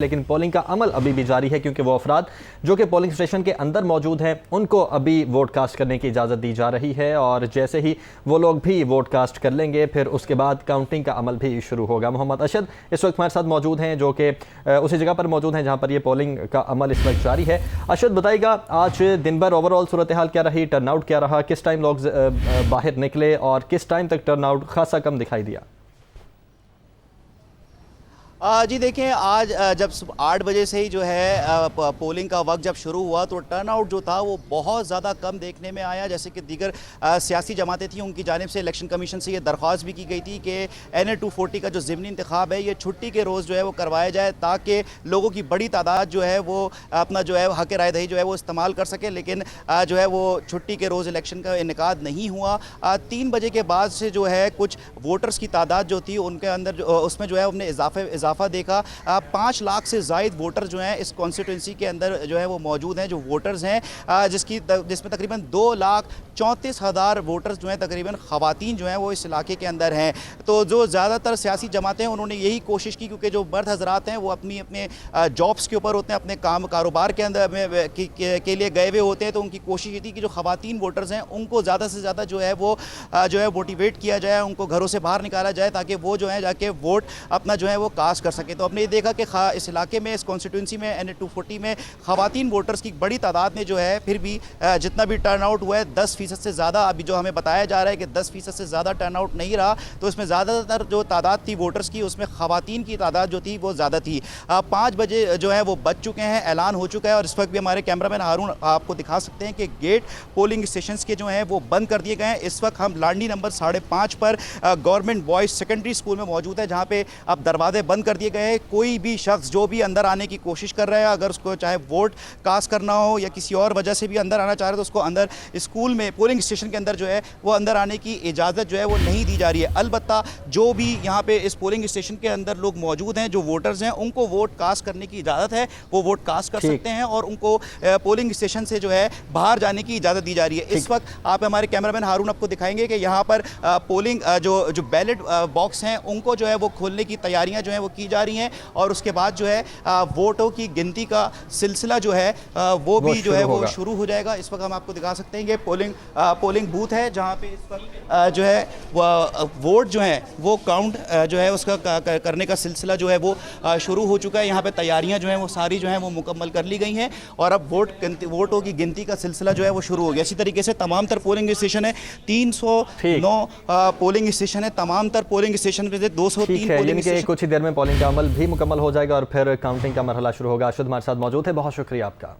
लेकिन पोलिंग का अमल अभी भी जारी है क्योंकि वो अफराद जो कि पोलिंग स्टेशन के अंदर मौजूद हैं उनको अभी वोट कास्ट करने की इजाज़त दी जा रही है और जैसे ही वो लोग भी वोट कास्ट कर लेंगे फिर उसके बाद काउंटिंग का अमल भी शुरू होगा। मोहम्मद अशद इस वक्त हमारे साथ मौजूद हैं जो कि उसी जगह पर मौजूद हैं जहाँ पर ये पोलिंग का अमल इस वक्त जारी है। अशद बताइएगा, आज दिन भर ओवरऑल सूरत हाल क्या रही, टर्नआउट क्या रहा, किस टाइम लोग बाहर निकले और किस टाइम तक टर्नआउट खासा कम दिखाई दिया? जी देखें, आज जब 8 बजे से ही जो है पोलिंग का वक्त जब शुरू हुआ तो टर्नआउट जो था वो बहुत ज़्यादा कम देखने में आया। जैसे कि दीगर सियासी जमातें थी उनकी जानिब से इलेक्शन कमीशन से ये दरख्वास्त भी की गई थी कि NA 240 का जो ज़िमनी इंतखाब है ये छुट्टी के रोज़ जो है वो करवाया जाए ताकि लोगों की बड़ी तादाद जो है वो अपना जो है हक़ राय दही जो है वो इस्तेमाल कर सके। लेकिन जो है वो छुट्टी के रोज़ इलेक्शन का इनेकाद नहीं हुआ। 3 बजे के बाद से जो है कुछ वोटर्स की तादाद जो थी उनके अंदर उसमें जो है हमने इजाफा देखा। 5 लाख से ज़ायद वोटर जो हैं इस कॉन्स्टिट्यूंसी के अंदर जो है वो मौजूद हैं, जो वोटर्स हैं जिसमें तकरीबन 2,34,000 वोटर्स जो हैं तकरीबन ख़वातीन जो हैं वो इस इलाके के अंदर हैं। तो जो ज़्यादातर सियासी जमातें हैं उन्होंने यही कोशिश की, क्योंकि जो मर्द हजरात हैं वो अपने जॉब्स के ऊपर होते हैं, अपने कारोबार के अंदर के लिए गए हुए होते हैं। तो उनकी कोशिश ये थी कि जो ख़वातीन वोटर्स हैं उनको ज़्यादा से ज़्यादा जो है मोटिवेट किया जाए, उनको घरों से बाहर निकाला जाए ताकि वो जो है जाके वोट अपना जो है वो कास्ट कर सके। तो हमने ये देखा कि इस इलाके में, इस कॉन्स्टिट्यूंसी में NA 240 में ख़वातीन वोटर्स की बड़ी तादाद में जो है फिर भी जितना भी टर्नआउट हुआ है 10% से ज़्यादा, अभी जो हमें बताया जा रहा है कि 10% से ज़्यादा टर्नआउट नहीं रहा। तो इसमें ज़्यादातर जो तादाद थी वोटर्स की उसमें ख़वातीन की तादाद जो थी वो ज़्यादा थी। 5 बजे जो है वो बज चुके हैं, ऐलान हो चुका है और इस वक्त भी हमारे कैमरामैन हारून आपको दिखा सकते हैं कि गेट पोलिंग स्टेशन के जो हैं वो बंद कर दिए गए हैं। इस वक्त हम लांडी नंबर 5.5 पर गवर्नमेंट बॉयज़ सेकेंडरी स्कूल में मौजूद है, जहाँ पे अब दरवाजे बंद कर दिए गए हैं। कोई भी शख्स जो भी अंदर आने की कोशिश कर रहा है, अगर उसको चाहे वोट कास्ट करना हो या किसी और वजह से भी अंदर आना चाह रहे तो उसको अंदर स्कूल में पोलिंग स्टेशन के अंदर जो है वो अंदर आने की इजाज़त जो है वो नहीं दी जा रही है। अलबत्ता जो भी यहाँ पे इस पोलिंग स्टेशन के अंदर लोग मौजूद हैं, जो वोटर्स हैं, उनको वोट कास्ट करने की इजाज़त है, वो वोट कास्ट कर सकते हैं और उनको पोलिंग स्टेशन से जो है बाहर जाने की इजाज़त दी जा रही है। इस वक्त आप हमारे कैमरामैन हारून आपको दिखाएंगे कि यहाँ पर पोलिंग जो बैलेट बॉक्स हैं उनको जो है वो खोलने की तैयारियाँ जो हैं वो की जा रही हैं और उसके बाद जो है वोटों की गिनती का सिलसिला जो है वो भी जो है वो शुरू हो जाएगा। इस वक्त हम आपको दिखा सकते हैं कि पोलिंग बूथ है जहाँ पे इस वक्त जो है वोट जो है वो काउंट जो है उसका करने का सिलसिला जो है वो शुरू हो चुका है। यहाँ पे तैयारियाँ जो हैं वो सारी जो हैं वो मुकम्मल कर ली गई हैं और अब वोटों की गिनती का सिलसिला जो है वो शुरू हो गया। इसी तरीके से तमाम तर पोलिंग स्टेशन है, 309 पोलिंग स्टेशन है, तमाम तर पोलिंग स्टेशन पे 203 पोलिंग स्टेशन। कुछ ही देर में पोलिंग का अमल भी मुकम्मल हो जाएगा और फिर काउंटिंग का मरहला शुरू होगा। अशद हमारे साथ मौजूद है, बहुत शुक्रिया आपका।